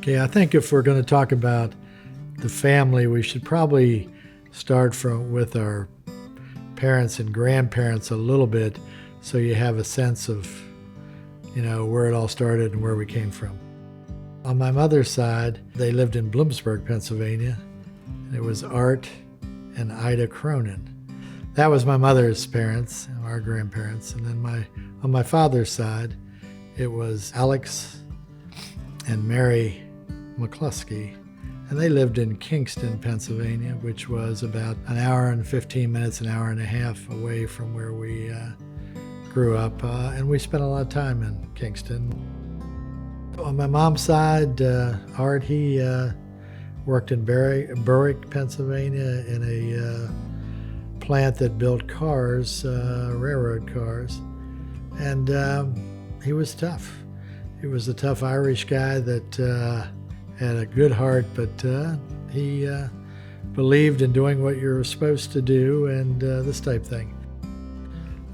Okay, I think if we're going to talk about the family, we should probably start with our parents and grandparents a little bit, so you have a sense of, where it all started and where we came from. On my mother's side, they lived in Bloomsburg, Pennsylvania. It was Art and Ida Cronin. That was my mother's parents, our grandparents. And then on my father's side, it was Alex and Mary McCloskey. And they lived in Kingston, Pennsylvania, which was about an hour and 15 minutes, an hour and a half away from where we grew up. And we spent a lot of time in Kingston. On my mom's side, Art, he worked in Berwick, Pennsylvania, in a plant that built cars, railroad cars. And he was tough. He was a tough Irish guy that had a good heart, but he believed in doing what you're supposed to do and this type thing.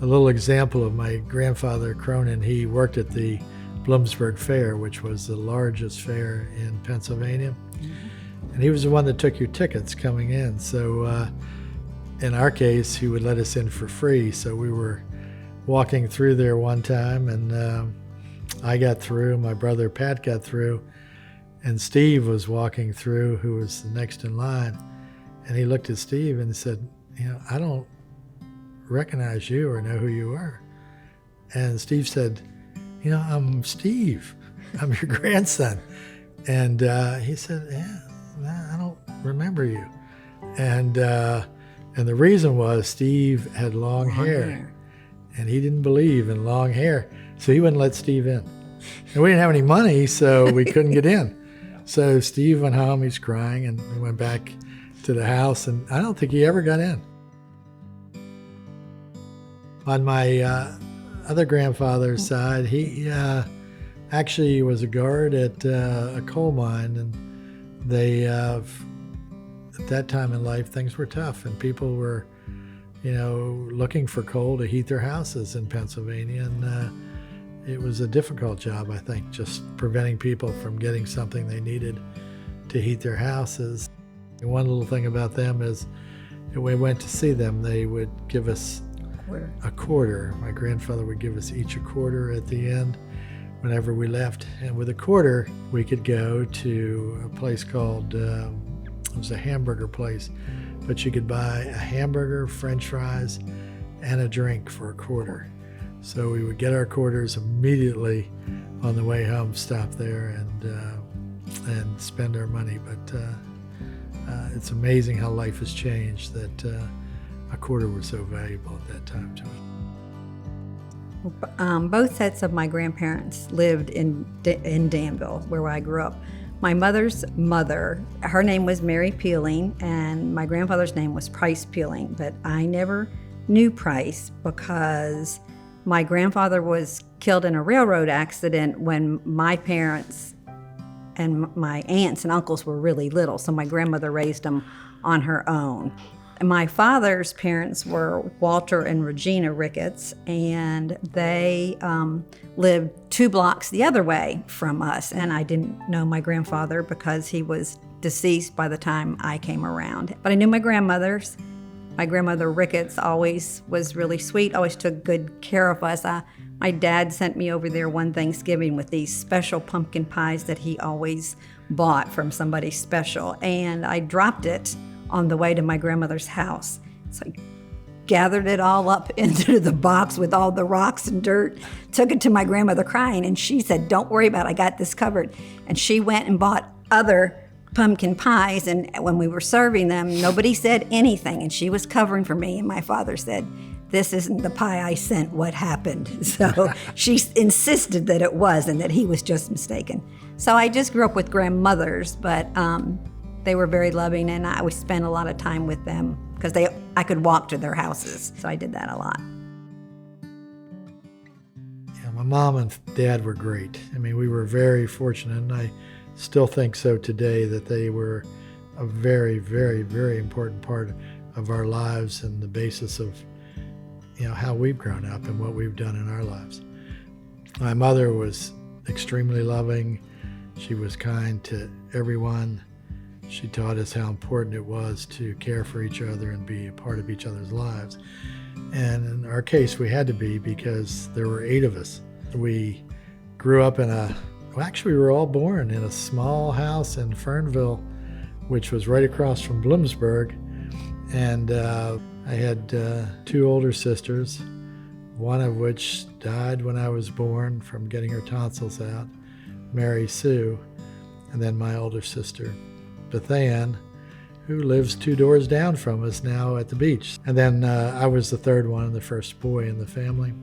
A little example of my grandfather, Cronin, he worked at the Bloomsburg Fair, which was the largest fair in Pennsylvania. And he was the one that took your tickets coming in. So in our case, he would let us in for free. So we were walking through there one time, and I got through, my brother Pat got through, and Steve was walking through, who was the next in line. And he looked at Steve and said, I don't recognize you or know who you are. And Steve said, I'm Steve. I'm your grandson. And he said, I don't remember you. And the reason was Steve had long hair. And he didn't believe in long hair. So he wouldn't let Steve in. And we didn't have any money, so we couldn't get in. So Steve went home, he's crying, and we went back to the house, and I don't think he ever got in. On my other grandfather's side, he actually was a guard at a coal mine, and they, at that time in life, things were tough, and people were, looking for coal to heat their houses in Pennsylvania, and it was a difficult job, I think, just preventing people from getting something they needed to heat their houses. And one little thing about them is, when we went to see them, they would give us a quarter. My grandfather would give us each a quarter at the end whenever we left. And with a quarter, we could go to a place called, it was a hamburger place, but you could buy a hamburger, French fries, and a drink for a quarter. So we would get our quarters immediately on the way home, stop there, and spend our money. But it's amazing how life has changed, that a quarter was so valuable at that time to us. Both sets of my grandparents lived in Danville, where I grew up. My mother's mother, her name was Mary Peeling, and my grandfather's name was Price Peeling, but I never knew Price because my grandfather was killed in a railroad accident when my parents and my aunts and uncles were really little, so my grandmother raised them on her own. My father's parents were Walter and Regina Ricketts, and they lived 2 blocks the other way from us. And I didn't know my grandfather because he was deceased by the time I came around. But I knew my grandmothers. My grandmother Ricketts always was really sweet, always took good care of us. My dad sent me over there one Thanksgiving with these special pumpkin pies that he always bought from somebody special. And I dropped it on the way to my grandmother's house. So I gathered it all up into the box with all the rocks and dirt, took it to my grandmother crying, and she said, "Don't worry about it, I got this covered." And she went and bought other pumpkin pies, and when we were serving them, nobody said anything, and she was covering for me, and my father said, "This isn't the pie I sent, what happened?" So she insisted that it was and that he was just mistaken. So I just grew up with grandmothers, but they were very loving, and I would spend a lot of time with them because I could walk to their houses, so I did that a lot. Yeah, my mom and dad were great. I mean, we were very fortunate, and I still think so today, that they were a very, very, very important part of our lives and the basis of, how we've grown up and what we've done in our lives. My mother was extremely loving. She was kind to everyone. She taught us how important it was to care for each other and be a part of each other's lives. And in our case, we had to be, because there were 8 of us. We grew up we were all born in a small house in Fernville, which was right across from Bloomsburg. And I had 2 older sisters, one of which died when I was born from getting her tonsils out, Mary Sue, and then my older sister, Bethann, who lives 2 doors down from us now at the beach. And then I was the 3rd one, the first boy in the family.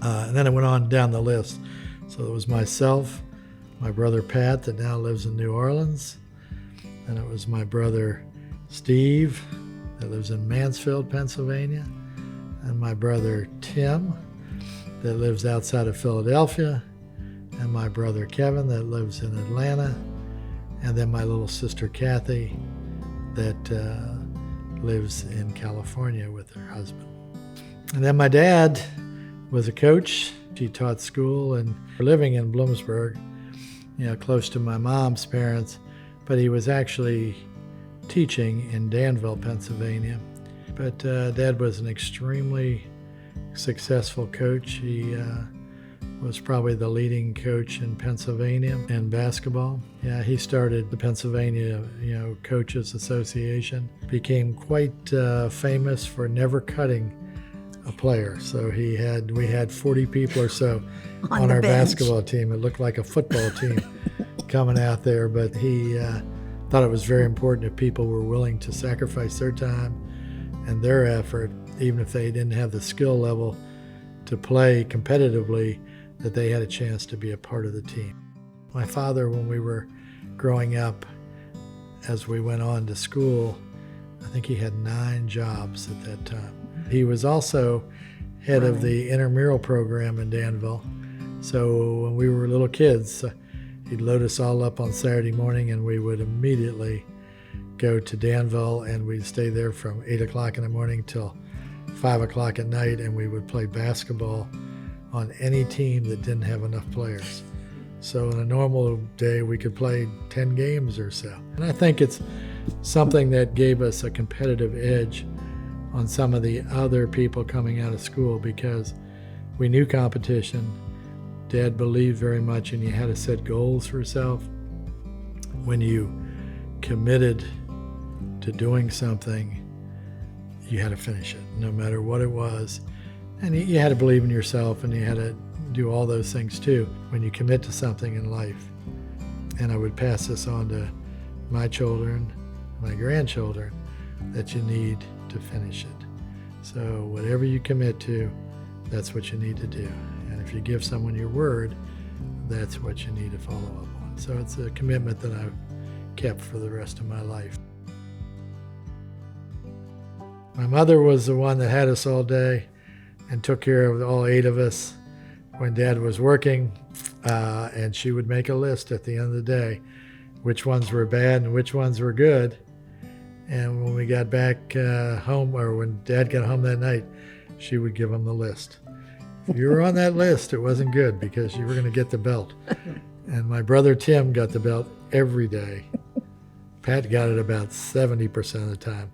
And then it went on down the list. So it was myself, my brother Pat, that now lives in New Orleans, and it was my brother Steve, that lives in Mansfield, Pennsylvania, and my brother Tim, that lives outside of Philadelphia, and my brother Kevin, that lives in Atlanta, and then my little sister Kathy, that lives in California with her husband. And then my dad was a coach. He taught school and living in Bloomsburg, close to my mom's parents, but he was actually teaching in Danville, Pennsylvania. But Dad was an extremely successful coach. He was probably the leading coach in Pennsylvania in basketball. Yeah, he started the Pennsylvania, Coaches Association. Became quite famous for never cutting a player. So we had 40 people or so on our basketball team. It looked like a football team coming out there, but he thought it was very important that people were willing to sacrifice their time and their effort, even if they didn't have the skill level to play competitively, that they had a chance to be a part of the team. My father, when we were growing up, as we went on to school, I think he had 9 jobs at that time. He was also head of the intramural program in Danville. So when we were little kids, he'd load us all up on Saturday morning, and we would immediately go to Danville, and we'd stay there from 8 o'clock in the morning till 5 o'clock at night, and we would play basketball on any team that didn't have enough players. So in a normal day, we could play 10 games or so. And I think it's something that gave us a competitive edge on some of the other people coming out of school, because we knew competition. Dad believed very much, and you had to set goals for yourself. When you committed to doing something, you had to finish it, no matter what it was. And you had to believe in yourself, and you had to do all those things too when you commit to something in life. And I would pass this on to my children, my grandchildren, that you need to finish it. So whatever you commit to, that's what you need to do. And if you give someone your word, that's what you need to follow up on. So it's a commitment that I've kept for the rest of my life. My mother was the one that had us all day and took care of all 8 of us when Dad was working, and she would make a list at the end of the day, which ones were bad and which ones were good. And when we got back home, or when Dad got home that night, she would give him the list. If you were on that list, it wasn't good, because you were going to get the belt. And my brother Tim got the belt every day. Pat got it about 70% of the time.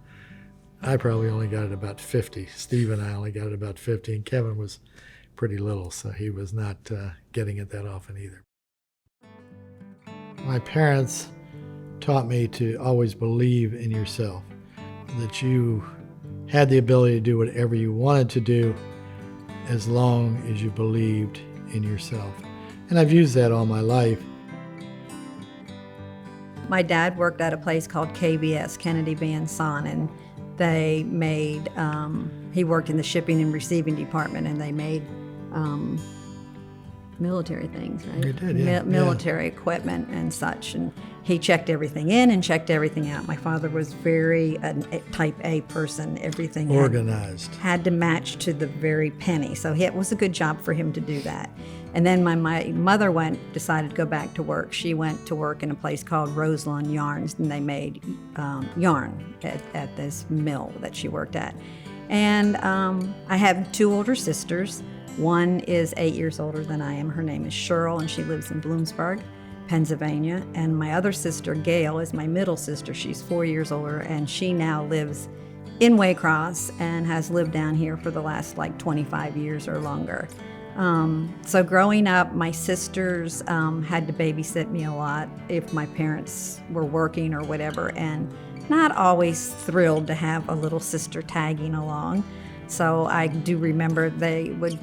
I probably only got it about 50. Steve and I only got it about 50, and Kevin was pretty little, so he was not getting it that often either. My parents taught me to always believe in yourself, that you had the ability to do whatever you wanted to do as long as you believed in yourself. And I've used that all my life. My dad worked at a place called KBS, Kennedy Van Son, and they made, he worked in the shipping and receiving department, and they made military things, right? You did, yeah. Military equipment and such. And he checked everything in and checked everything out. My father was very a type A person. Everything organized. Had to match to the very penny. So it was a good job for him to do that. And then my mother decided to go back to work. She went to work in a place called Roseland Yarns, and they made yarn at this mill that she worked at. And I have 2 older sisters. One is 8 years older than I am. Her name is Cheryl, and she lives in Bloomsburg. Pennsylvania, and my other sister, Gail, is my middle sister. She's 4 years older, and she now lives in Waycross and has lived down here for the last 25 years or longer. So growing up, my sisters had to babysit me a lot if my parents were working or whatever, and not always thrilled to have a little sister tagging along. So I do remember they would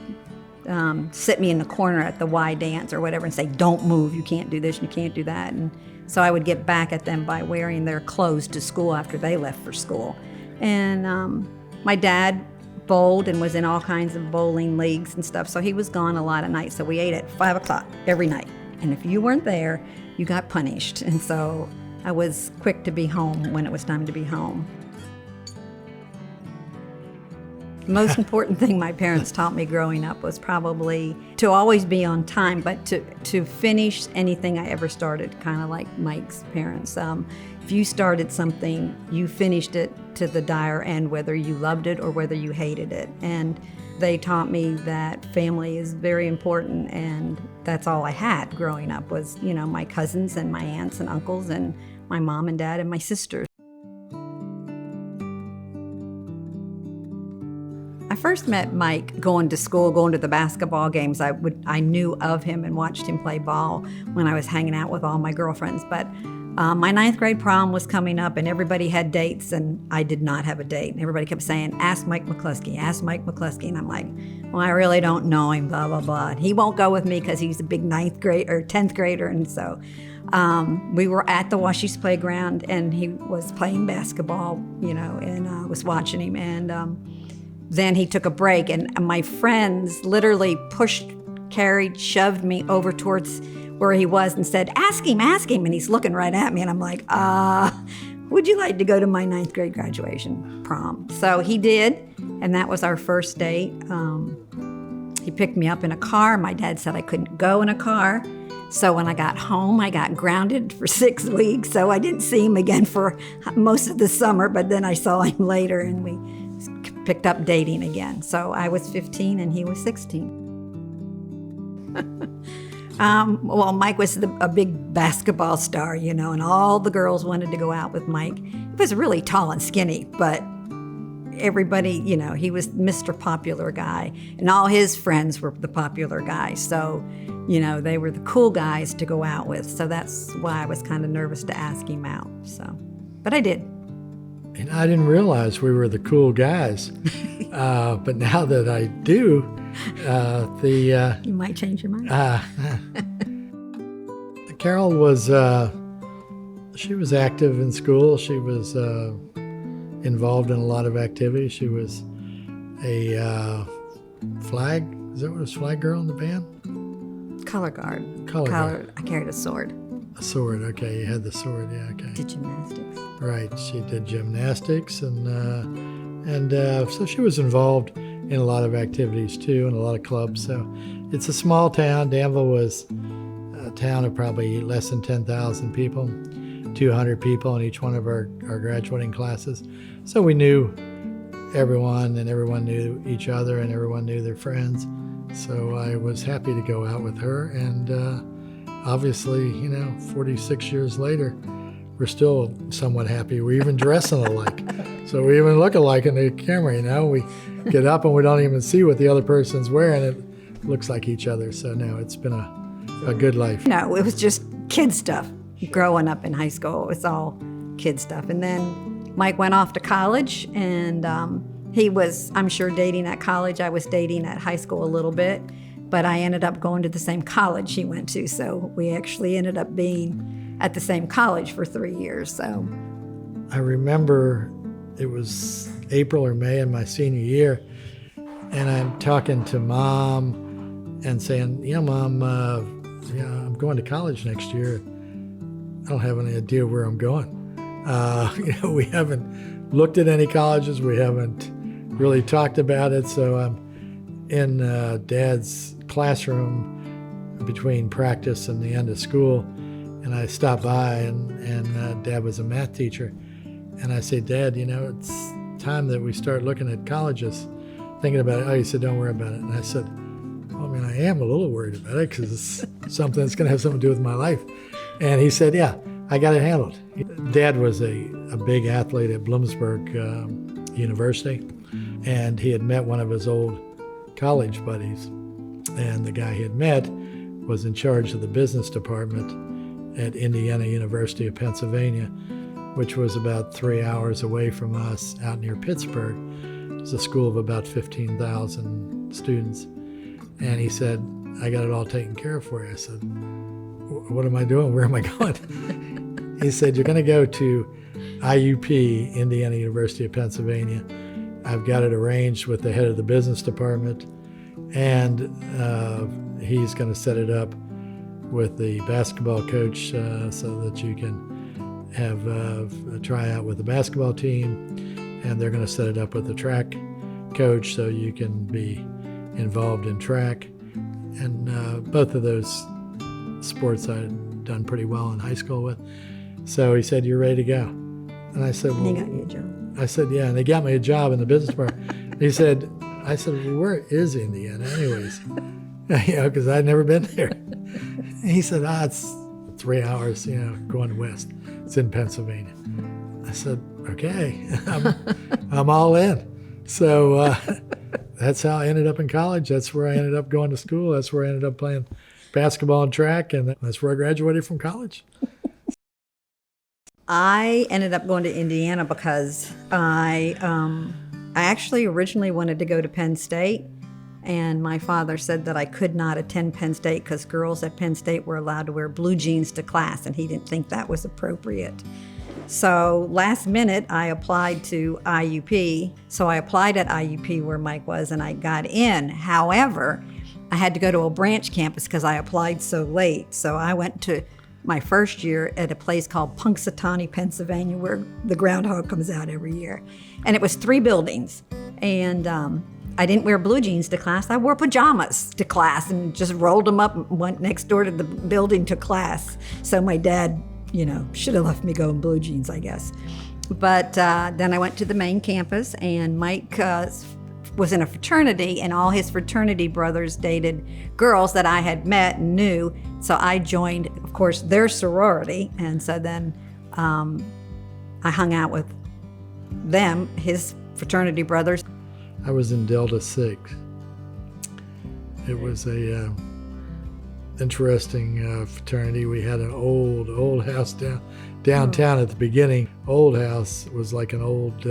sit me in the corner at the Y dance or whatever and say, don't move, you can't do this, you can't do that. And so I would get back at them by wearing their clothes to school after they left for school. And my dad bowled and was in all kinds of bowling leagues and stuff, so he was gone a lot of nights. So we ate at 5 o'clock every night. And if you weren't there, you got punished. And so I was quick to be home when it was time to be home. The most important thing my parents taught me growing up was probably to always be on time, but to finish anything I ever started, kind of like Mike's parents. If you started something, you finished it to the dire end, whether you loved it or whether you hated it. And they taught me that family is very important, and that's all I had growing up was, my cousins and my aunts and uncles and my mom and dad and my sisters. I first met Mike going to school, going to the basketball games. I knew of him and watched him play ball when I was hanging out with all my girlfriends. But my 9th grade prom was coming up, and everybody had dates, and I did not have a date. And everybody kept saying, ask Mike McCloskey, ask Mike McCloskey. And I'm like, well, I really don't know him, blah, blah, blah. And he won't go with me because he's a big 9th grade or 10th grader. And so we were at the Washies playground, and he was playing basketball, and I was watching him. And then he took a break, and my friends literally pushed, carried, shoved me over towards where he was and said, ask him. And he's looking right at me, and I'm like, would you like to go to my 9th grade graduation prom? So he did, and that was our first date. He picked me up in a car. My dad said I couldn't go in a car. So when I got home, I got grounded for 6 weeks. So I didn't see him again for most of the summer, but then I saw him later, and we picked up dating again. So I was 15 and he was 16. Well, Mike was a big basketball star, and all the girls wanted to go out with Mike. He was really tall and skinny, but everybody, he was Mr. Popular Guy, and all his friends were the popular guys. So, they were the cool guys to go out with. So that's why I was kind of nervous to ask him out. So, but I did. And I didn't realize we were the cool guys. But now that I do, you might change your mind. Carol was, she was active in school. She was involved in a lot of activities. She was a flag, is that what it was, flag girl in the band? Color guard. I carried a sword. A sword, okay. You had the sword, yeah, okay. Did gymnastics. Right, she did gymnastics, and so she was involved in a lot of activities too, and a lot of clubs. So it's a small town. Danville was a town of probably less than 10,000 people, 200 people in each one of our graduating classes. So we knew everyone, and everyone knew each other, and everyone knew their friends. So I was happy to go out with her, and obviously, 46 years later, we're still somewhat happy. We're even dressing alike. So we even look alike in the camera, We get up and we don't even see what the other person's wearing. It looks like each other. So no, it's been a good life. No, it was just kid stuff. Growing up in high school, it's all kid stuff. And then Mike went off to college, and he was, I'm sure, dating at college. I was dating at high school a little bit. But I ended up going to the same college he went to, so we actually ended up being at the same college for 3 years. So I remember it was April or May in my senior year, and I'm talking to Mom and saying, Mom, I'm going to college next year. I don't have any idea where I'm going. We haven't looked at any colleges. We haven't really talked about it, so I'm in Dad's classroom between practice and the end of school, and I stopped by, and Dad was a math teacher, and I said, Dad, it's time that we start looking at colleges, thinking about it. Oh, he said, don't worry about it. And I said, well, I am a little worried about it because it's something that's going to have something to do with my life. And he said, yeah, I got it handled. Dad was a big athlete at Bloomsburg University, and he had met one of his old college buddies. And the guy he had met was in charge of the business department at Indiana University of Pennsylvania, which was about 3 hours away from us out near Pittsburgh. It was a school of about 15,000 students. And he said, I got it all taken care of for you. I said, what am I doing? Where am I going? He said, you're going to go to IUP, Indiana University of Pennsylvania. I've got it arranged with the head of the business department, and he's going to set it up with the basketball coach so that you can have a tryout with the basketball team, and they're going to set it up with the track coach so you can be involved in track. And both of those sports I had done pretty well in high school with. So he said, you're ready to go. And I said, well, And they got you a job. I said, yeah, and they got me a job in the business department. I said, well, where is Indiana anyways? Because I'd never been there. And he said, it's 3 hours, going west. It's in Pennsylvania. I said, okay, I'm all in. So that's how I ended up in college. That's where I ended up going to school. That's where I ended up playing basketball and track, and that's where I graduated from college. I ended up going to Indiana because I actually originally wanted to go to Penn State, and my father said that I could not attend Penn State because girls at Penn State were allowed to wear blue jeans to class, and he didn't think that was appropriate. So last minute, I applied to IUP. So I applied at IUP where Mike was, and I got in. However, I had to go to a branch campus because I applied so late. So I went to my first year at a place called Punxsutawney, Pennsylvania, where the groundhog comes out every year. And it was 3 buildings. And I didn't wear blue jeans to class. I wore pajamas to class and just rolled them up and went next door to the building to class. So my dad, should have left me go in blue jeans, I guess. But then I went to the main campus, and Mike was in a fraternity, and all his fraternity brothers dated girls that I had met and knew. So I joined, of course, their sorority. And so then I hung out with them, his fraternity brothers. I was in Delta 6. It was a interesting fraternity. We had an old house downtown at the beginning. Old house was like an old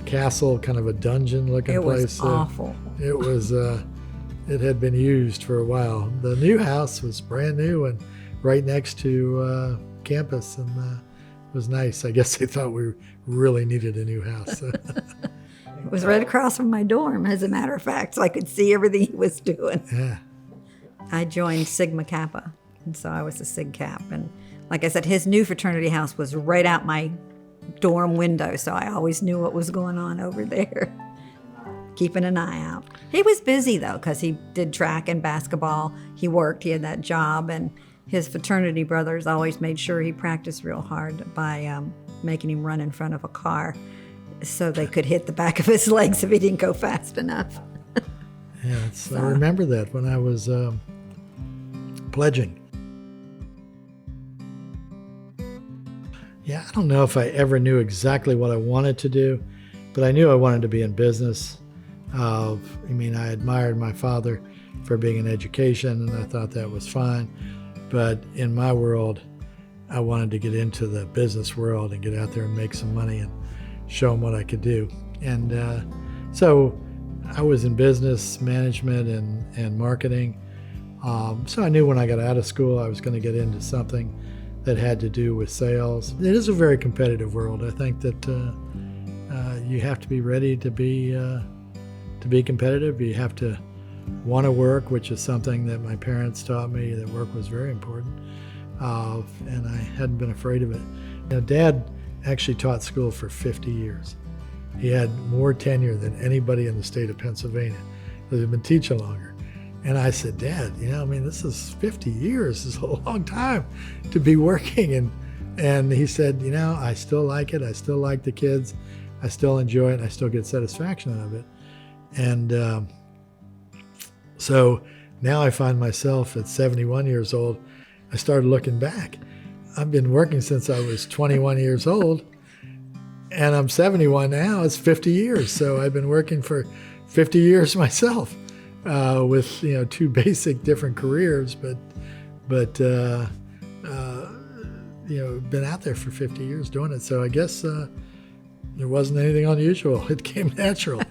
castle, kind of a dungeon looking place. It was awful. It was it had been used for a while. The new house was brand new and right next to campus, and it was nice. I guess they thought we really needed a new house. It was right across from my dorm, as a matter of fact, so I could see everything he was doing. Yeah. I joined Sigma Kappa, and so I was a Sig Cap. And like I said, his new fraternity house was right out my dorm window, so I always knew what was going on over there, keeping an eye out. He was busy, though, because he did track and basketball. He worked. He had that job, and his fraternity brothers always made sure he practiced real hard by making him run in front of a car so they could hit the back of his legs if he didn't go fast enough. Yeah, I remember that when I was pledging. Yeah, I don't know if I ever knew exactly what I wanted to do, but I knew I wanted to be in business. I admired my father for being in education, and I thought that was fine. But in my world, I wanted to get into the business world and get out there and make some money and show them what I could do. And so I was in business management and marketing. So I knew when I got out of school I was going to get into something that had to do with sales. It is a very competitive world. I think that you have to be ready to be competitive. You have to want to work, which is something that my parents taught me, that work was very important. And I hadn't been afraid of it. Dad actually taught school for 50 years. He had more tenure than anybody in the state of Pennsylvania that had been teaching longer. And I said, Dad, this is 50 years. This is a long time to be working. And he said, I still like it. I still like the kids. I still enjoy it. And I still get satisfaction out of it. And so now I find myself at 71 years old I started looking back. I've been working since I was 21 years old, and I'm 71 now. It's 50 years. So I've been working for 50 years myself, with, two basic different careers, but been out there for 50 years doing it. So I guess there wasn't anything unusual. It came natural.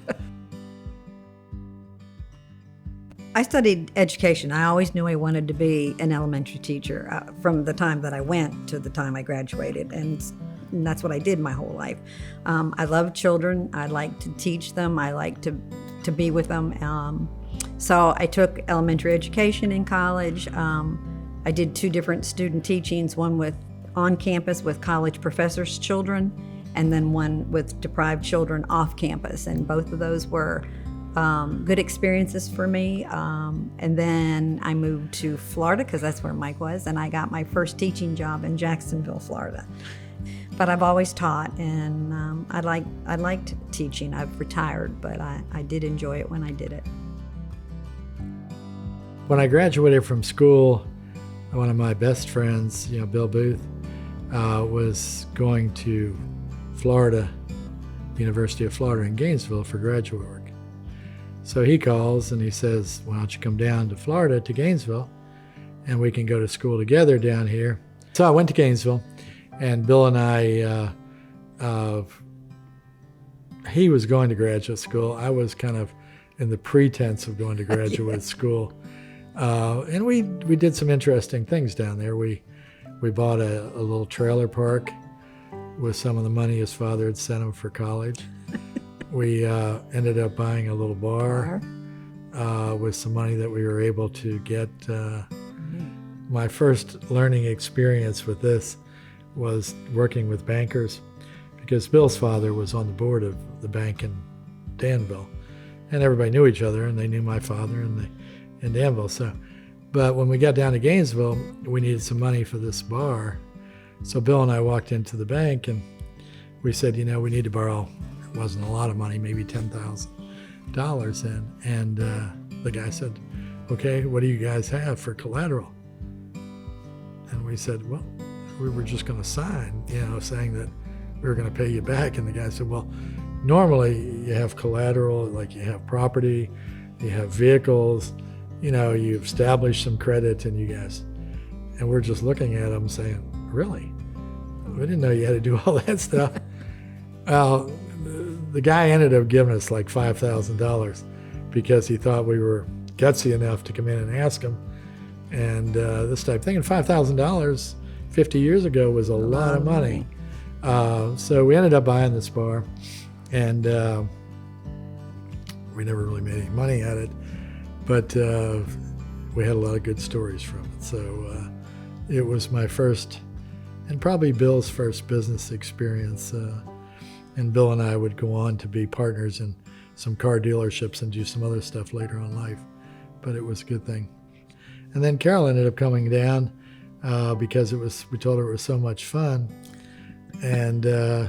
I studied education. I always knew I wanted to be an elementary teacher from the time that I went to the time I graduated, and that's what I did my whole life. I love children. I like to teach them. I like to be with them. So I took elementary education in college. I did 2 different student teachings, one with on campus with college professors' children, and then one with deprived children off campus, and both of those were good experiences for me. And then I moved to Florida because that's where Mike was, and I got my first teaching job in Jacksonville, Florida. But I've always taught, and I liked teaching. I've retired, but I did enjoy it when I did it. When I graduated from school, one of my best friends, Bill Booth, was going to Florida, University of Florida in Gainesville for graduate work. So he calls and he says, why don't you come down to Florida, to Gainesville, and we can go to school together down here. So I went to Gainesville, and Bill and I, he was going to graduate school. I was kind of in the pretense of going to graduate school. And we did some interesting things down there. We bought a little trailer park with some of the money his father had sent him for college. We ended up buying a little bar with some money that we were able to get. My first learning experience with this was working with bankers, because Bill's father was on the board of the bank in Danville, and everybody knew each other, and they knew my father in Danville. But when we got down to Gainesville, we needed some money for this bar. So Bill and I walked into the bank and we said, we need to borrow, it wasn't a lot of money, maybe $10,000. And the guy said, okay, what do you guys have for collateral? And we said, well, we were just going to sign, saying that we were going to pay you back. And the guy said, well, normally you have collateral, like you have property, you have vehicles, you've established some credit, and you guys, and we're just looking at him saying, really? We didn't know you had to do all that stuff. Well, the guy ended up giving us like $5,000 because he thought we were gutsy enough to come in and ask him, and this type of thing. And $5,000 50 years ago was a lot of money. So we ended up buying this bar, and we never really made any money at it, but we had a lot of good stories from it. So it was my first, and probably Bill's first, business experience. And Bill and I would go on to be partners in some car dealerships and do some other stuff later on in life. But it was a good thing. And then Carol ended up coming down because we told her it was so much fun. And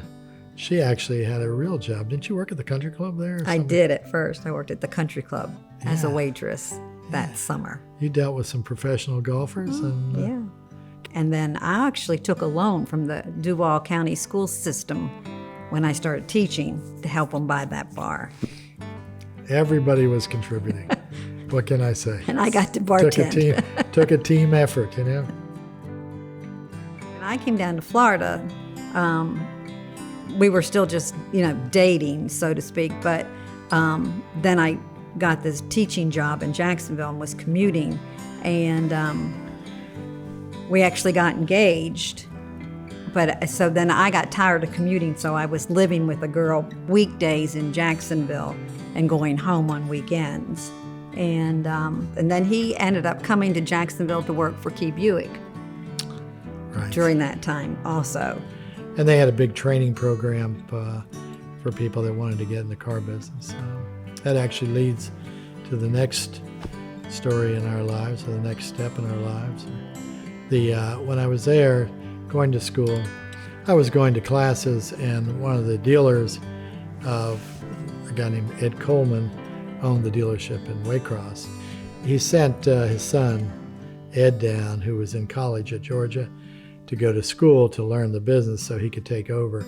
she actually had a real job. Didn't you work at the country club there? I did at first. I worked at the country club as a waitress that summer. You dealt with some professional golfers? Yeah. And then I actually took a loan from the Duval County school system when I started teaching to help them buy that bar. Everybody was contributing. What can I say? And I got to bartend. Took a team effort, When I came down to Florida, we were still just, dating, so to speak. But then I got this teaching job in Jacksonville and was commuting. And we actually got engaged. But so then I got tired of commuting, so I was living with a girl weekdays in Jacksonville and going home on weekends. And then he ended up coming to Jacksonville to work for Key Buick during that time also. And they had a big training program for people that wanted to get in the car business. That actually leads to the next story in our lives, or the next step in our lives. When I was there going to school, I was going to classes, and one of the dealers, a guy named Ed Coleman, owned the dealership in Waycross. He sent his son Ed down, who was in college at Georgia, to go to school to learn the business so he could take over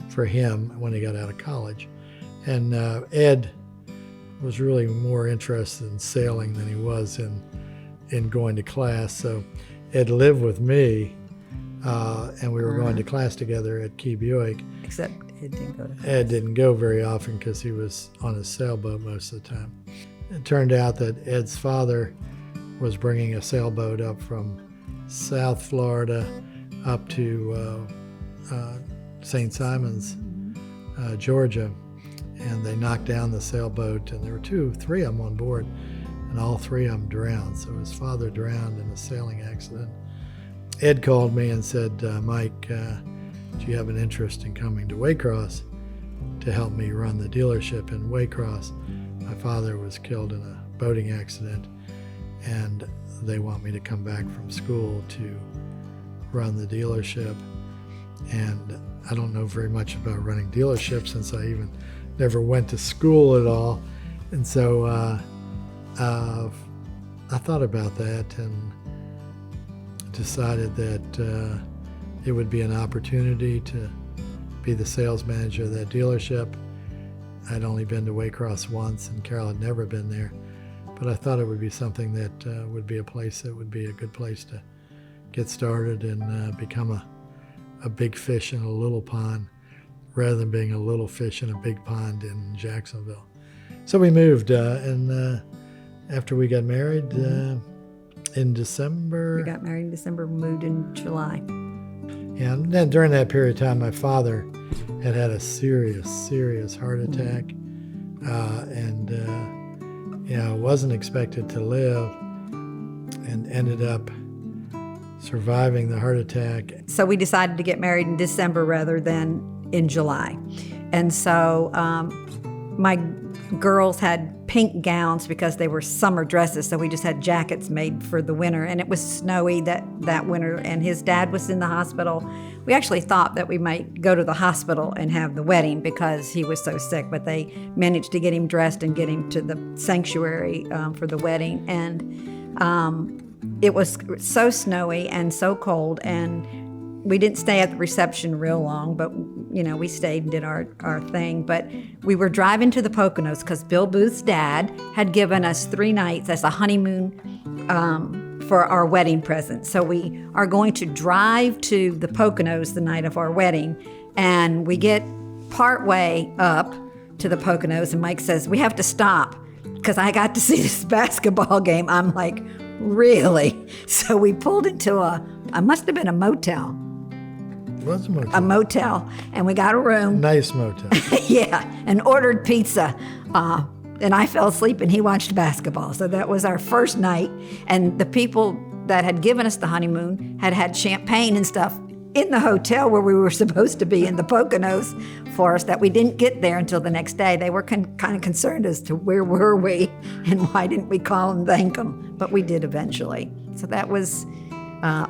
for him when he got out of college. And Ed was really more interested in sailing than he was in going to class. So Ed lived with me, and we were going to class together at Key Buick. Except Ed didn't go to class. Ed didn't go very often because he was on his sailboat most of the time. It turned out that Ed's father was bringing a sailboat up from South Florida up to St. Simons, Georgia, and they knocked down the sailboat, and there were three of them on board, and all three of them drowned. So his father drowned in a sailing accident. Ed called me and said, Mike, do you have an interest in coming to Waycross to help me run the dealership in Waycross? My father was killed in a boating accident, and they want me to come back from school to run the dealership. And I don't know very much about running dealerships since I even never went to school at all. And so I thought about that and decided that it would be an opportunity to be the sales manager of that dealership. I'd only been to Waycross once, and Carol had never been there, but I thought it would be something that would be a place that would be a good place to get started and become a big fish in a little pond rather than being a little fish in a big pond in Jacksonville. So we moved, and after we got married in December. We got married in December, moved in July. And then during that period of time, my father had a serious heart attack, and wasn't expected to live, and ended up surviving the heart attack. So we decided to get married in December rather than in July. And so my girls had pink gowns because they were summer dresses, so we just had jackets made for the winter, and it was snowy that winter, and his dad was in the hospital. We actually thought that we might go to the hospital and have the wedding because he was so sick, but they managed to get him dressed and get him to the sanctuary for the wedding. And it was so snowy and so cold, and we didn't stay at the reception real long, but we stayed and did our thing. But we were driving to the Poconos because Bill Booth's dad had given us 3 nights as a honeymoon for our wedding present. So we are going to drive to the Poconos the night of our wedding, and we get partway up to the Poconos, and Mike says, we have to stop because I got to see this basketball game. I'm like, really? So we pulled into I must have been a motel. It was a motel. A motel, and we got a room. Nice motel. Yeah, and ordered pizza. And I fell asleep, and he watched basketball. So that was our first night. And the people that had given us the honeymoon had champagne and stuff in the hotel where we were supposed to be in the Poconos for us that we didn't get there until the next day. They were kind of concerned as to where were we and why didn't we call and thank them. But we did eventually. So that was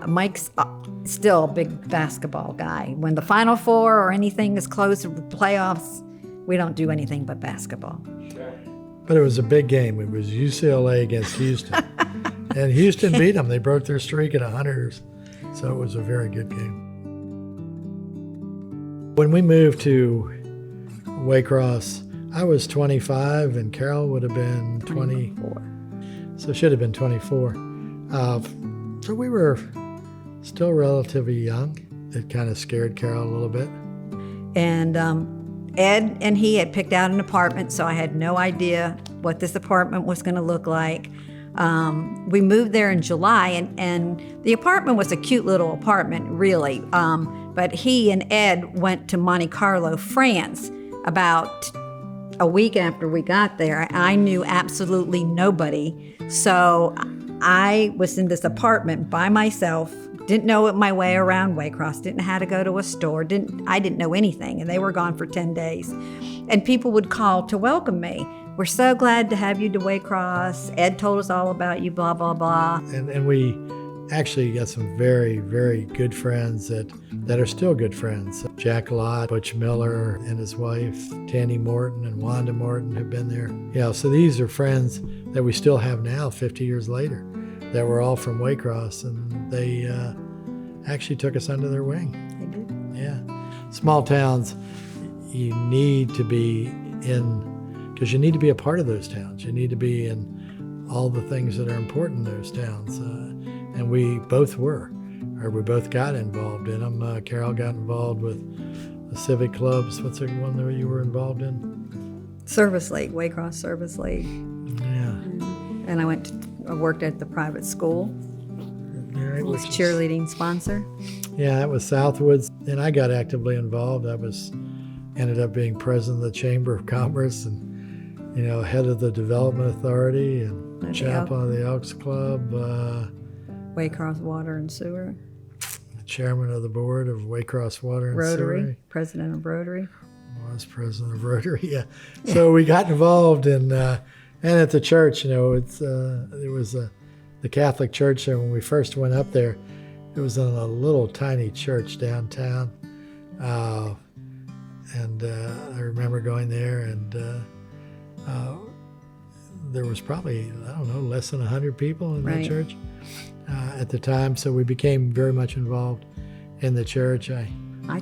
Mike's still a big basketball guy. When the Final Four or anything is close to the playoffs, we don't do anything but basketball. But it was a big game. It was UCLA against Houston. And Houston beat them. They broke their streak at 100. So it was a very good game. When we moved to Waycross, I was 25 and Carol would have been 24. So should have been 24. So we were still relatively young. It kind of scared Carol a little bit. And Ed and he had picked out an apartment, so I had no idea what this apartment was going to look like. We moved there in July, and the apartment was a cute little apartment, really. But he and Ed went to Monte Carlo, France, about a week after we got there. I knew absolutely nobody, so I was in this apartment by myself, didn't know my way around Waycross, didn't know how to go to a store, I didn't know anything, and they were gone for 10 days. And people would call to welcome me. We're so glad to have you to Waycross. Ed told us all about you, blah, blah, blah. And we actually got some very, very good friends that are still good friends. Jack Lott, Butch Miller and his wife, Tandy Morton and Wanda Morton have been there. Yeah, so these are friends that we still have now 50 years later. that were all from Waycross, and they actually took us under their wing. They did. Yeah. Small towns, you need to be in, because you need to be a part of those towns. You need to be in all the things that are important in those towns. And we both were, or we both got involved in them. Carol got involved with the civic clubs. What's the one that you were involved in? Service League, Waycross Service League. Yeah. And I worked at the private school. Right, I was cheerleading sponsor. Yeah, that was Southwoods. And I got actively involved. Ended up being president of the Chamber of Commerce and, head of the Development Authority and chaplain of the Elks Club. Waycross Water and Sewer. Chairman of the board of Waycross Water and Rotary, Sewer. president of Rotary. Was president of Rotary, yeah. So we got involved in, and at the church, it was the Catholic church there. When we first went up there, it was in a little tiny church downtown. And I remember going there, and there was probably, less than 100 people in that church at the time. So we became very much involved in the church. I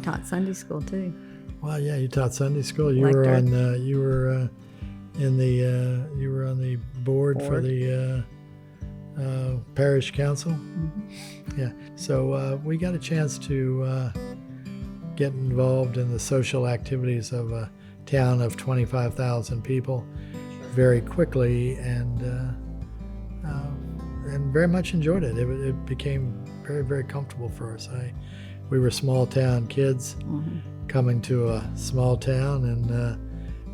taught Sunday school too. Well, yeah, you taught Sunday school. You were on the board for the parish council. Mm-hmm. Yeah. So we got a chance to get involved in the social activities of a town of 25,000 people very quickly, and very much enjoyed it. It became very, very comfortable for us. We were small town kids coming to a small town, and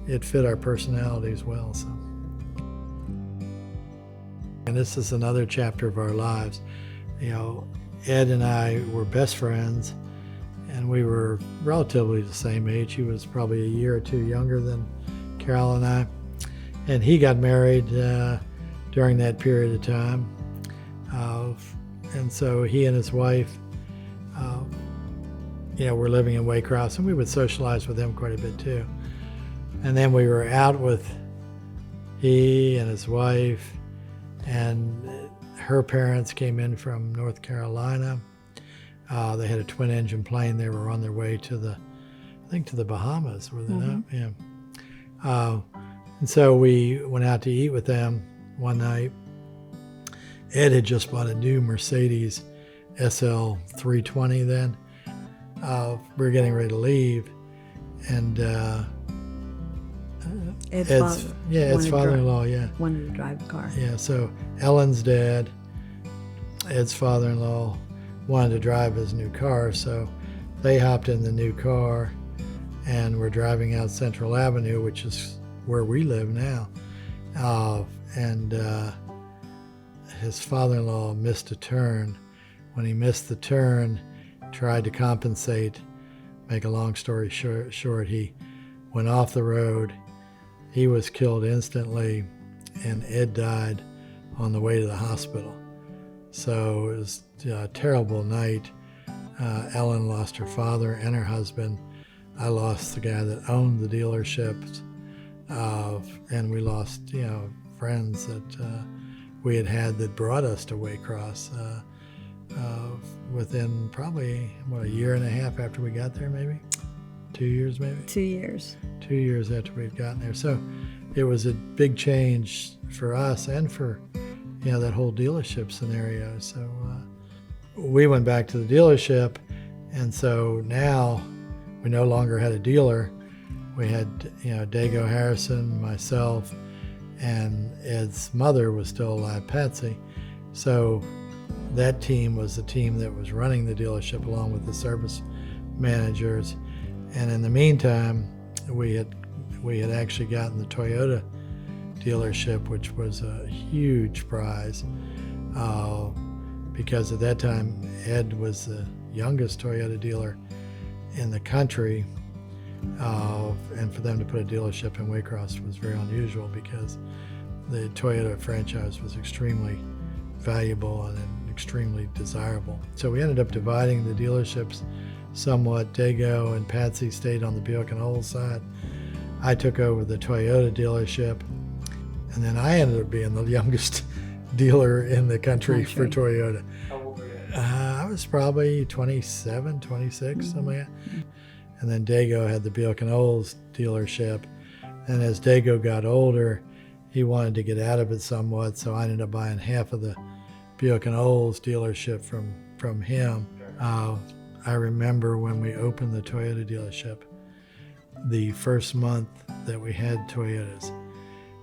it fit our personalities well. So, and this is another chapter of our lives. Ed and I were best friends, and we were relatively the same age. He was probably a year or two younger than Carol and I, and he got married during that period of time. And so he and his wife, were living in Waycross, and we would socialize with them quite a bit too. And then we were out with he and his wife, and her parents came in from North Carolina. They had a twin-engine plane. They were on their way to the Bahamas, were they not? Yeah. And so we went out to eat with them one night. Ed had just bought a new Mercedes SL 320 then. We were getting ready to leave, and Ed's father-in-law, wanted to drive the car. Yeah, so Ellen's dad, Ed's father-in-law, wanted to drive his new car, so they hopped in the new car and were driving out Central Avenue, which is where we live now. And his father-in-law missed a turn. When he missed the turn, tried to compensate. Make a long story short, he went off the road. He was killed instantly, and Ed died on the way to the hospital. So it was a terrible night. Ellen lost her father and her husband. I lost the guy that owned the dealerships, and we lost, friends that we had that brought us to Waycross within probably, a year and a half after we got there, maybe? 2 years, maybe? 2 years. 2 years after we'd gotten there. So it was a big change for us and for, that whole dealership scenario. So we went back to the dealership, and so now we no longer had a dealer. We had, Dago Harrison, myself, and Ed's mother was still alive, Patsy. So that team was the team that was running the dealership along with the service managers. And in the meantime, we had actually gotten the Toyota dealership, which was a huge prize because at that time Ed was the youngest Toyota dealer in the country, and for them to put a dealership in Waycross was very unusual because the Toyota franchise was extremely valuable and extremely desirable. So we ended up dividing the dealerships somewhat. Dago and Patsy stayed on the Buick and Olds side. I took over the Toyota dealership, and then I ended up being the youngest dealer in the country for Toyota. How old were you? I was probably 27, 26, something like that. And then Dago had the Buick and Olds dealership. And as Dago got older, he wanted to get out of it somewhat, so I ended up buying half of the Buick and Olds dealership from him. I remember when we opened the Toyota dealership, the first month that we had Toyotas,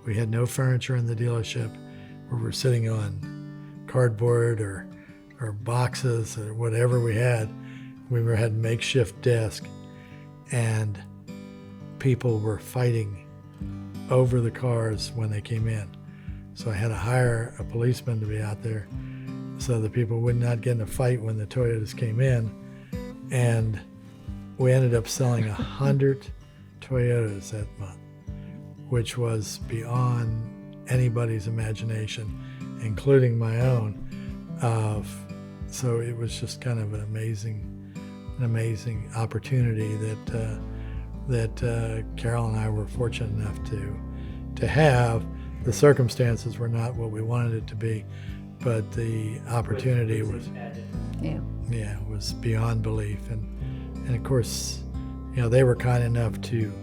we had no furniture in the dealership. We were sitting on cardboard or boxes or whatever we had. We had makeshift desk, and people were fighting over the cars when they came in. So I had to hire a policeman to be out there so the people would not get in a fight when the Toyotas came in. And we ended up selling 100 Toyotas that month, which was beyond anybody's imagination, including my own. So it was just kind of an amazing opportunity that Carol and I were fortunate enough to have. The circumstances were not what we wanted it to be, but the opportunity was was beyond belief. And of course, they were kind enough to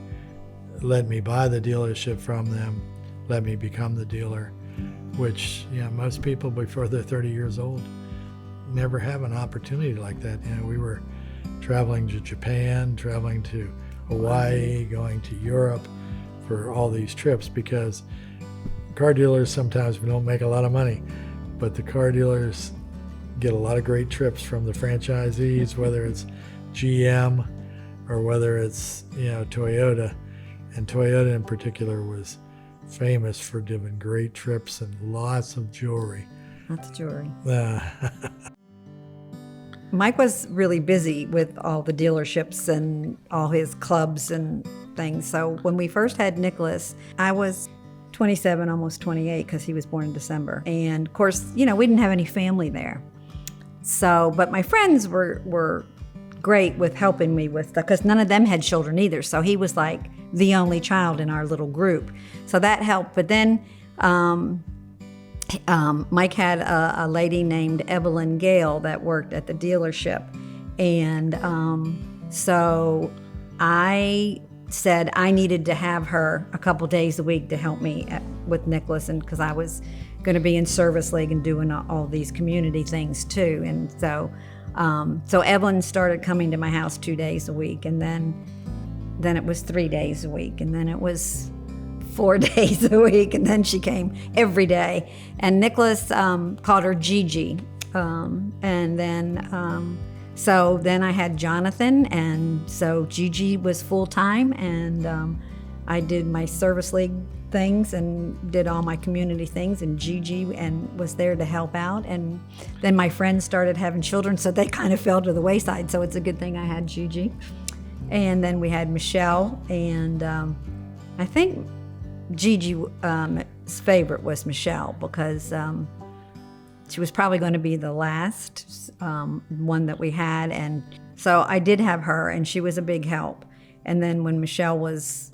let me buy the dealership from them, let me become the dealer, which most people before they're 30 years old never have an opportunity like that. We were traveling to Japan, traveling to Hawaii, going to Europe for all these trips, because car dealers sometimes don't make a lot of money, but the car dealers get a lot of great trips from the franchisees, whether it's GM or whether it's Toyota. And Toyota in particular was famous for giving great trips and lots of jewelry. Lots of jewelry. Mike was really busy with all the dealerships and all his clubs and things. So when we first had Nicholas, I was 27, almost 28, because he was born in December. And of course, we didn't have any family there. So, but my friends were great with helping me with stuff, because none of them had children either. So he was like the only child in our little group. So that helped. But then Mike had a lady named Evelyn Gale that worked at the dealership. And so I said I needed to have her a couple days a week to help me with Nicholas, and because I was going to be in service league and doing all these community things too. And so Evelyn started coming to my house 2 days a week, and then it was 3 days a week, and then it was 4 days a week, and then she came every day. And Nicholas called her Gigi, and then so then I had Jonathan, and so Gigi was full-time, and I did my service league things and did all my community things, and Gigi was there to help out. And then my friends started having children, so they kind of fell to the wayside, so it's a good thing I had Gigi. And then we had Michelle, and I think Gigi's favorite was Michelle, because she was probably going to be the last one that we had. And so I did have her, and she was a big help. And then when Michelle was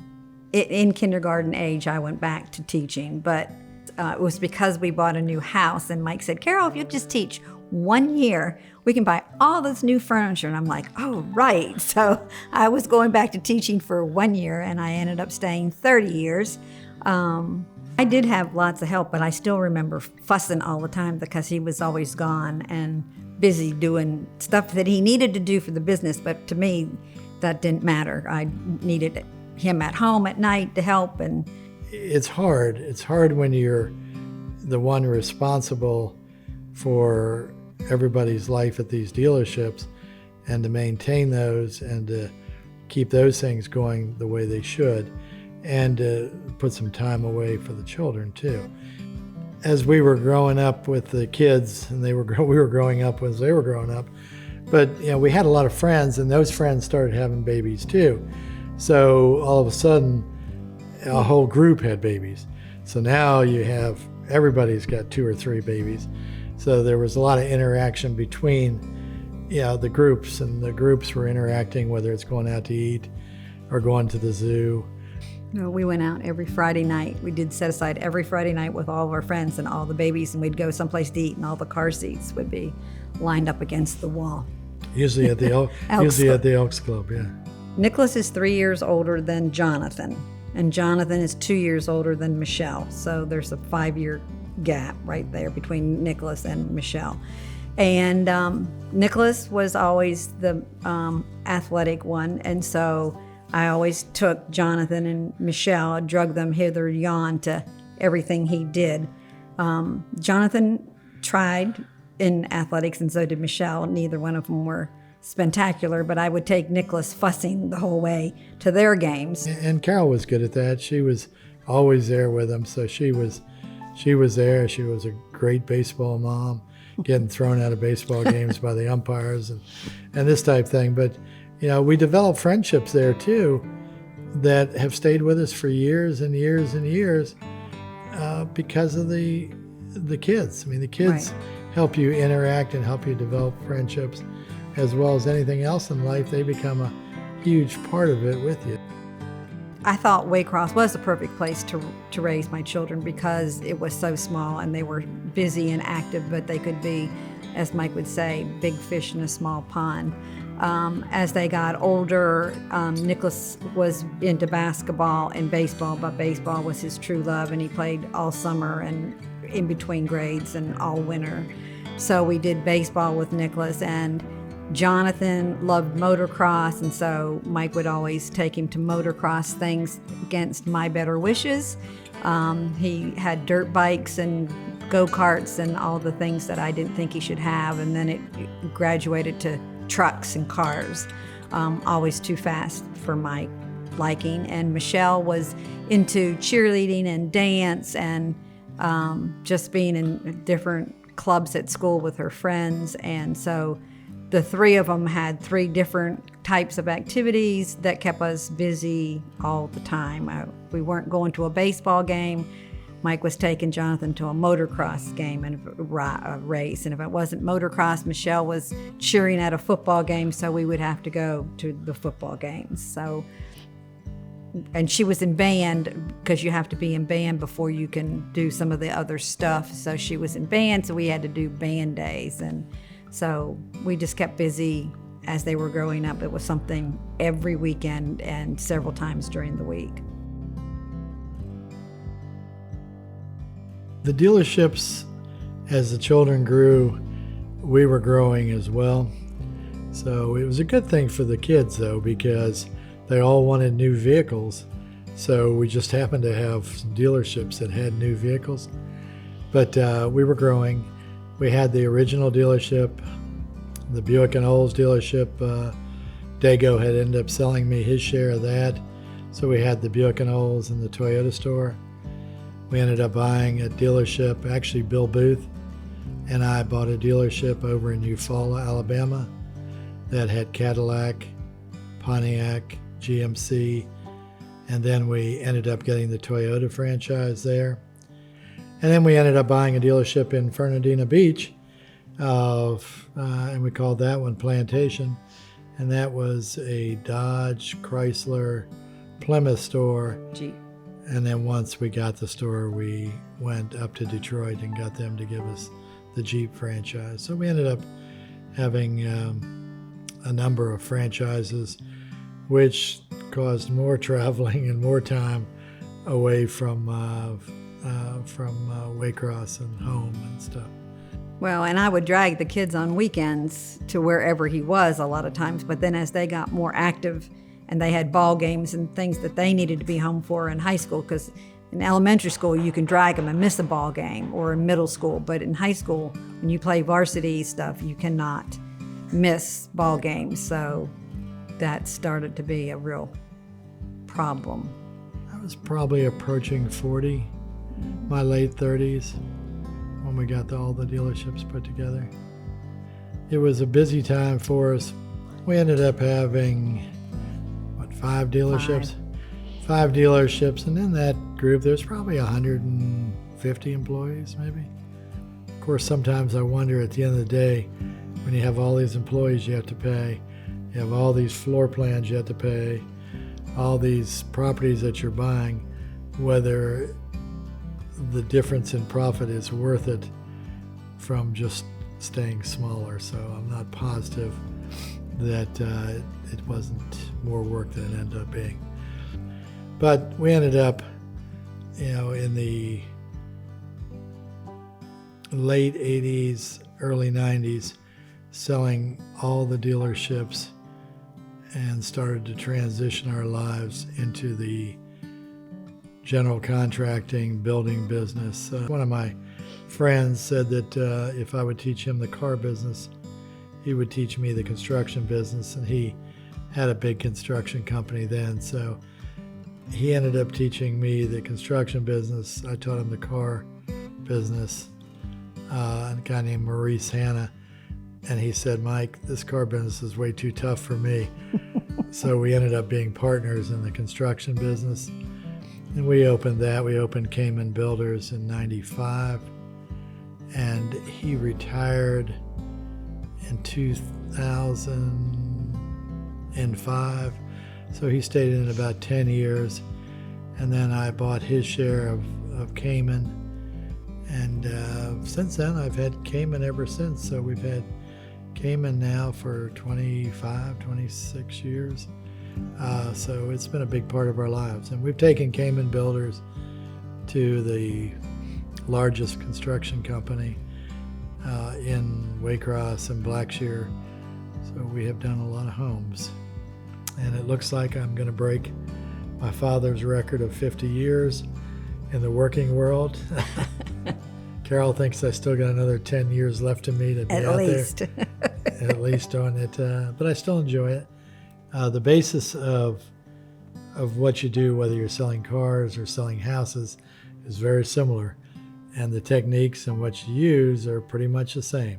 in kindergarten age, I went back to teaching. But it was because we bought a new house, and Mike said, Carol, if you'll just teach 1 year, we can buy all this new furniture. And I'm like, oh, right. So I was going back to teaching for 1 year, and I ended up staying 30 years. I did have lots of help, but I still remember fussing all the time because he was always gone and busy doing stuff that he needed to do for the business. But to me, that didn't matter. I needed him at home at night to help. And it's hard. It's hard when you're the one responsible for everybody's life at these dealerships, and to maintain those and to keep those things going the way they should, and to put some time away for the children too. As we were growing up with the kids, and we were growing up as they were growing up, but we had a lot of friends, and those friends started having babies too. So all of a sudden, a whole group had babies. So now everybody's got 2 or 3 babies. So there was a lot of interaction between the groups, and the groups were interacting, whether it's going out to eat or going to the zoo. No, we went out every Friday night. We did set aside every Friday night with all of our friends and all the babies, and we'd go someplace to eat, and all the car seats would be lined up against the wall. Usually at the Elks Club, yeah. Nicholas is 3 years older than Jonathan, and Jonathan is 2 years older than Michelle. So there's a 5-year gap right there between Nicholas and Michelle. And Nicholas was always the athletic one, and so I always took Jonathan and Michelle, drug them hither and yon to everything he did. Jonathan tried in athletics, and so did Michelle. Neither one of them were spectacular, but I would take Nicholas fussing the whole way to their games. And Carol was good at that. She was always there with them, so she was there. She was a great baseball mom, getting thrown out of baseball games by the umpires and this type thing. But we developed friendships there too that have stayed with us for years and years and years because of the kids. I mean, the kids Right. help you interact and help you develop friendships as well as anything else in life. They become a huge part of it with you. I thought Waycross was the perfect place to raise my children because it was so small and they were busy and active, but they could be, as Mike would say, big fish in a small pond. As they got older, Nicholas was into basketball and baseball, but baseball was his true love, and he played all summer and in between grades and all winter. So we did baseball with Nicholas, and Jonathan loved motocross, and so Mike would always take him to motocross things against my better wishes. He had dirt bikes and go-karts and all the things that I didn't think he should have, and then it graduated to trucks and cars, always too fast for my liking. And Michelle was into cheerleading and dance and just being in different clubs at school with her friends. And so the three of them had 3 different types of activities that kept us busy all the time. We weren't going to a baseball game. Mike was taking Jonathan to a motocross game and a race. And if it wasn't motocross, Michelle was cheering at a football game, so we would have to go to the football games. So, and she was in band because you have to be in band before you can do some of the other stuff. So she was in band, so we had to do band days. And so we just kept busy as they were growing up. It was something every weekend and several times during the week. The dealerships, as the children grew, we were growing as well. So it was a good thing for the kids, though, because they all wanted new vehicles. So we just happened to have some dealerships that had new vehicles. But we were growing. We had the original dealership, the Buick and Olds dealership. Dago had ended up selling me his share of that. So we had the Buick and Olds and the Toyota store. We ended up buying a dealership. Actually, Bill Booth and I bought a dealership over in Eufaula, Alabama, that had Cadillac, Pontiac, GMC, and then we ended up getting the Toyota franchise there. And then we ended up buying a dealership in Fernandina Beach, and we called that one Plantation, and that was a Dodge, Chrysler, Plymouth store. Jeep. And then once we got the store, we went up to Detroit and got them to give us the Jeep franchise. So we ended up having a number of franchises, which caused more traveling and more time away from Waycross and home and stuff. Well, and I would drag the kids on weekends to wherever he was a lot of times, but then as they got more active and they had ball games and things that they needed to be home for in high school, because in elementary school you can drag them and miss a ball game, or in middle school, but in high school when you play varsity stuff you cannot miss ball games. So that started to be a real problem. I was probably approaching 40, my late 30s, when we got all the dealerships put together. It was a busy time for us. We ended up having 5 dealerships? 5 dealerships, and in that group there's probably 150 employees maybe. Of course, sometimes I wonder at the end of the day, when you have all these employees you have to pay, you have all these floor plans you have to pay, all these properties that you're buying, whether the difference in profit is worth it from just staying smaller. So I'm not positive that it wasn't more work than it ended up being. But we ended up, in the late 80s, early 90s, selling all the dealerships and started to transition our lives into the general contracting, building business. One of my friends said that if I would teach him the car business, he would teach me the construction business, and he had a big construction company then. So he ended up teaching me the construction business. I taught him the car business. A guy named Maurice Hanna. And he said, Mike, this car business is way too tough for me. So we ended up being partners in the construction business. And we opened that. We opened Cayman Builders in 95. And he retired in 2005. So he stayed in about 10 years. And then I bought his share of Cayman. And since then, I've had Cayman ever since. So we've had Cayman now for 25, 26 years. So it's been a big part of our lives. And we've taken Cayman Builders to the largest construction company in Waycross and Blackshear. So we have done a lot of homes. And it looks like I'm going to break my father's record of 50 years in the working world. Carol thinks I still got another 10 years left in me to be out there. At least on it. But I still enjoy it. The basis of what you do, whether you're selling cars or selling houses, is very similar. And the techniques and what you use are pretty much the same.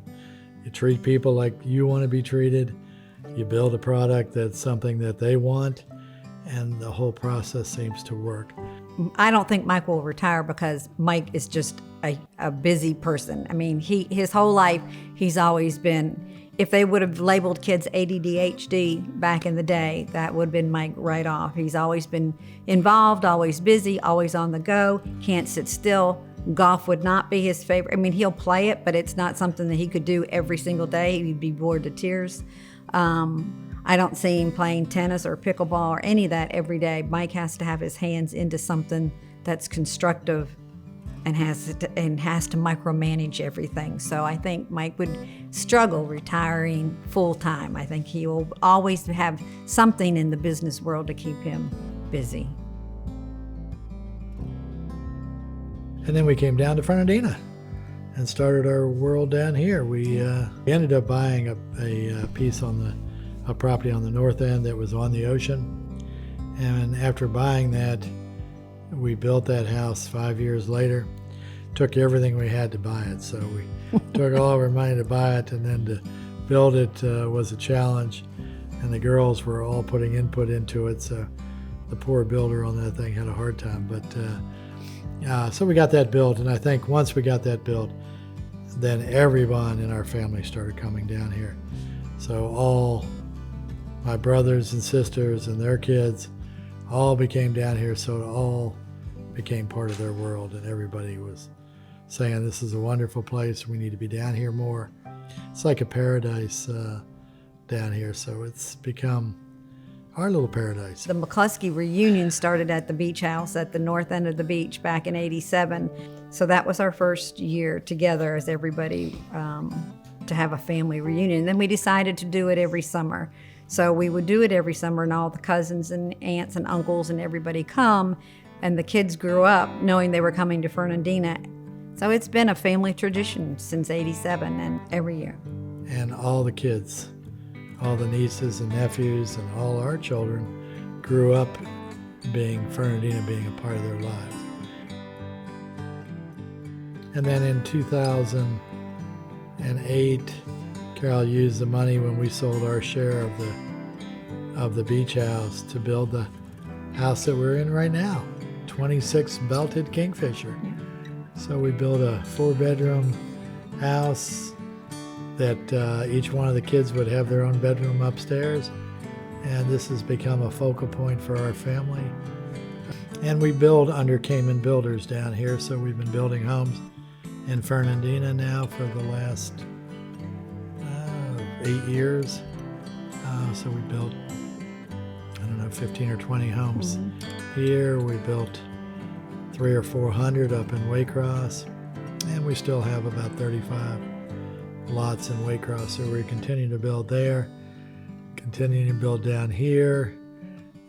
You treat people like you want to be treated. You build a product that's something that they want, and the whole process seems to work. I don't think Mike will retire because Mike is just a busy person. I mean, his whole life, he's always been, if they would have labeled kids ADD, back in the day, that would have been Mike right off. He's always been involved, always busy, always on the go, can't sit still. Golf would not be his favorite. I mean, he'll play it, but it's not something that he could do every single day. He'd be bored to tears. I don't see him playing tennis or pickleball or any of that every day. Mike has to have his hands into something that's constructive and has to micromanage everything. So I think Mike would struggle retiring full time. I think he will always have something in the business world to keep him busy. And then we came down to Fernandina and started our world down here. We ended up buying a piece on a property on the north end that was on the ocean. And after buying that, we built that house 5 years later. Took everything we had to buy it. So we took all of our money to buy it, and then to build it was a challenge. And the girls were all putting input into it. So the poor builder on that thing had a hard time. But so we got that built. And I think once we got that built, then everyone in our family started coming down here. So all my brothers and sisters and their kids all became down here. So it all became part of their world, and everybody was saying, this is a wonderful place. We need to be down here more. It's like a paradise down here. So it's become our little paradise. The McCloskey reunion started at the beach house at the north end of the beach back in '87. So that was our first year together as everybody to have a family reunion. And then we decided to do it every summer. So we would do it every summer, and all the cousins and aunts and uncles and everybody come. And the kids grew up knowing they were coming to Fernandina. So it's been a family tradition since '87 and every year. And all the kids, all the nieces and nephews and all our children grew up Fernandina being a part of their lives. And then in 2008, Carol used the money when we sold our share of the beach house to build the house that we're in right now, 26 belted Kingfisher. So we built a 4-bedroom house that each one of the kids would have their own bedroom upstairs, and this has become a focal point for our family. And we build under Cayman Builders down here, so we've been building homes in Fernandina now for the last 8 years. So we built, 15 or 20 homes here. We built 300 or 400 up in Waycross, and we still have about 35 lots in Waycross. So we're continuing to build there, continuing to build down here,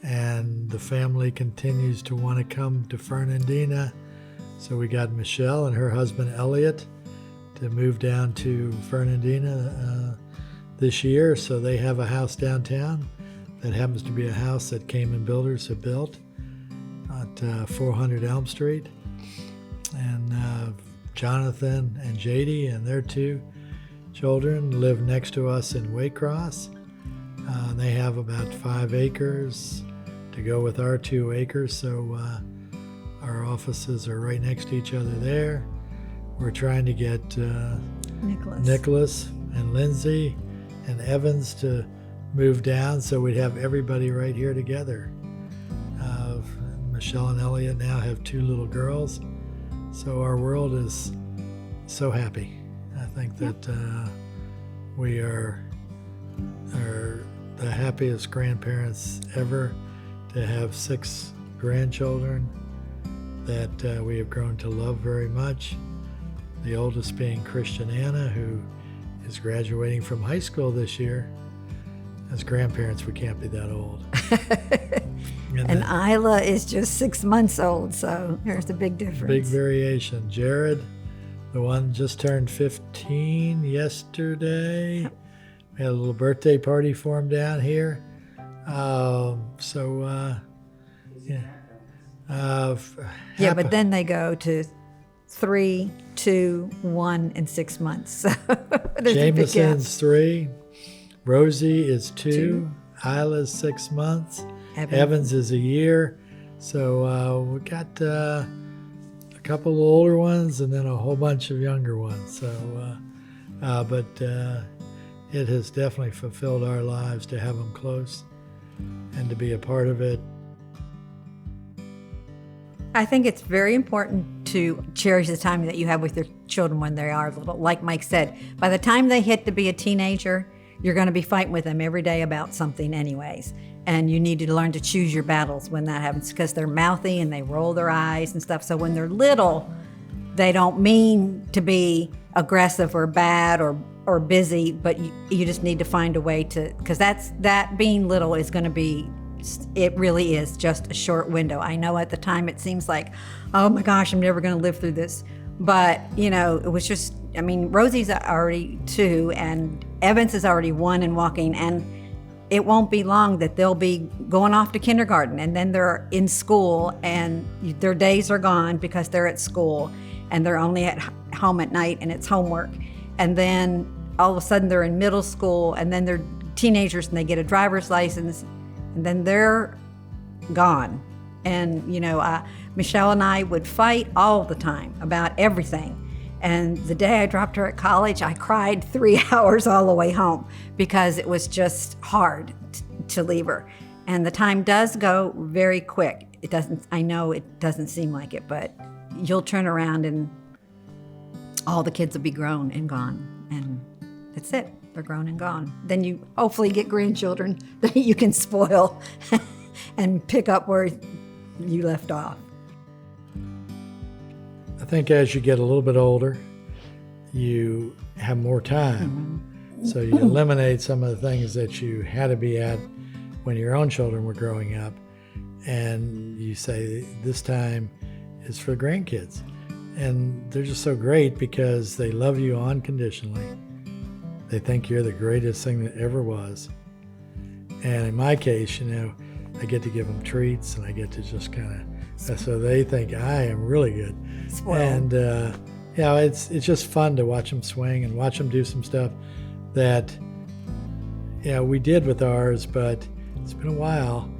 and the family continues to want to come to Fernandina. So we got Michelle and her husband Elliot to move down to Fernandina this year. So they have a house downtown that happens to be a house that Cayman Builders have built at 400 Elm Street. And Jonathan and JD and their 2 children live next to us in Waycross. They have about 5 acres to go with our 2 acres. So our offices are right next to each other there. We're trying to get Nicholas and Lindsay and Evans to move down so we'd have everybody right here together. Michelle and Elliot now have 2 little girls, so our world is so happy. I think that we are the happiest grandparents ever to have 6 grandchildren that we have grown to love very much. The oldest being Christian Anna, who is graduating from high school this year. As grandparents, we can't be that old. And Isla is just 6 months old, so there's a big difference. Big variation. Jared, the one just turned 15 yesterday. We had a little birthday party for him down here. But then they go to 3, 2, 1, and 6 months. So Jameson's 3. Rosie is 2. Isla's 6 months. Evans is a year. So we got a couple of older ones and then a whole bunch of younger ones. So, but it has definitely fulfilled our lives to have them close and to be a part of it. I think it's very important to cherish the time that you have with your children when they are little. Like Mike said, by the time they hit to be a teenager, you're going to be fighting with them every day about something anyways. And you need to learn to choose your battles when that happens, because they're mouthy and they roll their eyes and stuff. So when they're little, they don't mean to be aggressive or bad or busy, but you just need to find a way to, because that being little is going to be, it really is just a short window. I know at the time it seems like, oh my gosh, I'm never going to live through this. But, it was just, Rosie's already 2 and Evans is already 1 and walking, and it won't be long that they'll be going off to kindergarten, and then they're in school and their days are gone because they're at school and they're only at home at night and it's homework. And then all of a sudden they're in middle school, and then they're teenagers and they get a driver's license, and then they're gone. And, Michelle and I would fight all the time about everything. And the day I dropped her at college, I cried 3 hours all the way home because it was just hard to leave her. And the time does go very quick. I know it doesn't seem like it, but you'll turn around and all the kids will be grown and gone. And that's it. They're grown and gone. Then you hopefully get grandchildren that you can spoil and pick up where you left off. I think as you get a little bit older, you have more time. Mm-hmm. So you eliminate some of the things that you had to be at when your own children were growing up. And you say, this time is for grandkids. And they're just so great because they love you unconditionally. They think you're the greatest thing that ever was. And in my case, I get to give them treats and I get to just kind of, so they think I am really good. Spoiled. And, it's just fun to watch them swing and watch them do some stuff that, we did with ours, but it's been a while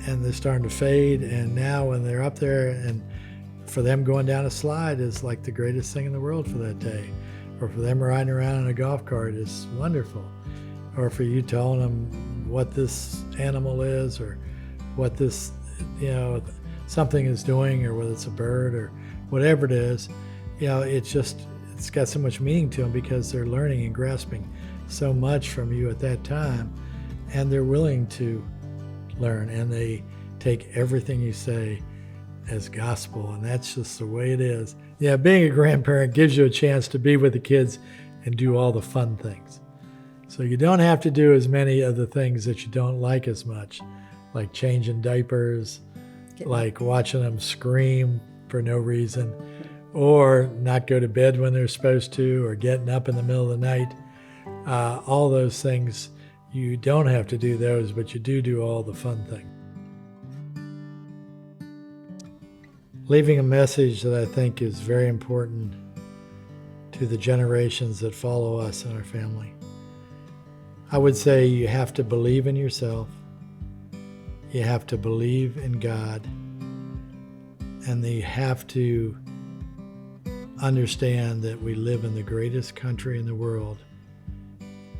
and they're starting to fade. And now when they're up there, and for them going down a slide is like the greatest thing in the world for that day. Or for them riding around in a golf cart is wonderful. Or for you telling them what this animal is or what this, something is doing, or whether it's a bird or whatever it is, it's got so much meaning to them because they're learning and grasping so much from you at that time, and they're willing to learn, and they take everything you say as gospel, and that's just the way it is. Yeah, being a grandparent gives you a chance to be with the kids and do all the fun things. So you don't have to do as many of the things that you don't like as much, like changing diapers, like watching them scream for no reason, or not go to bed when they're supposed to, or getting up in the middle of the night. All those things, you don't have to do those, but you do all the fun things. Leaving a message that I think is very important to the generations that follow us in our family. I would say you have to believe in yourself, you have to believe in God, and you have to understand that we live in the greatest country in the world,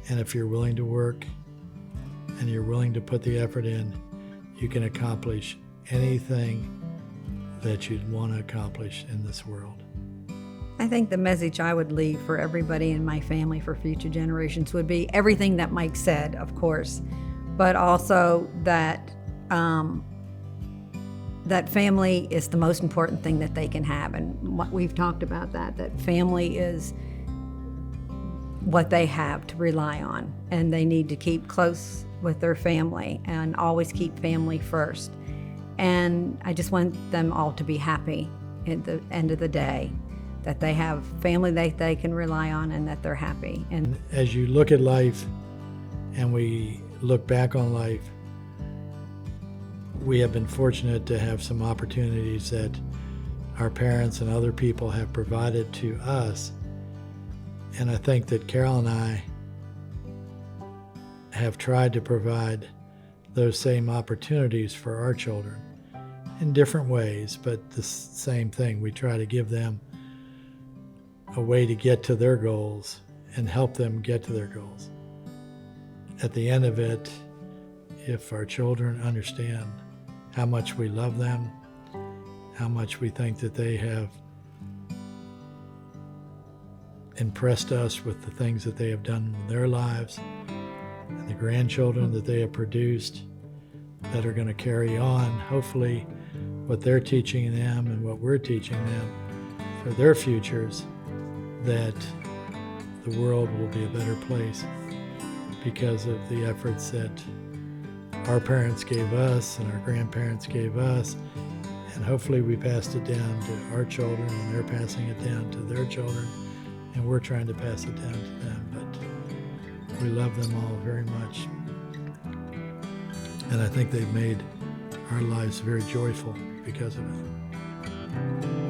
and if you're willing to work and you're willing to put the effort in, you can accomplish anything that you'd want to accomplish in this world. I think the message I would leave for everybody in my family for future generations would be everything that Mike said, of course, but also that that family is the most important thing that they can have. And what we've talked about that family is what they have to rely on, and they need to keep close with their family and always keep family first. And I just want them all to be happy at the end of the day, that they have family that they can rely on and that they're happy. And as you look at life and we look back on life, we have been fortunate to have some opportunities that our parents and other people have provided to us. And I think that Carol and I have tried to provide those same opportunities for our children in different ways, but the same thing. We try to give them a way to get to their goals and help them get to their goals. At the end of it, if our children understand how much we love them, how much we think that they have impressed us with the things that they have done in their lives, and the grandchildren that they have produced that are going to carry on, hopefully, what they're teaching them and what we're teaching them for their futures, that the world will be a better place because of the efforts that our parents gave us and our grandparents gave us, and hopefully we passed it down to our children, and they're passing it down to their children, and we're trying to pass it down to them. But we love them all very much, and I think they've made our lives very joyful because of it.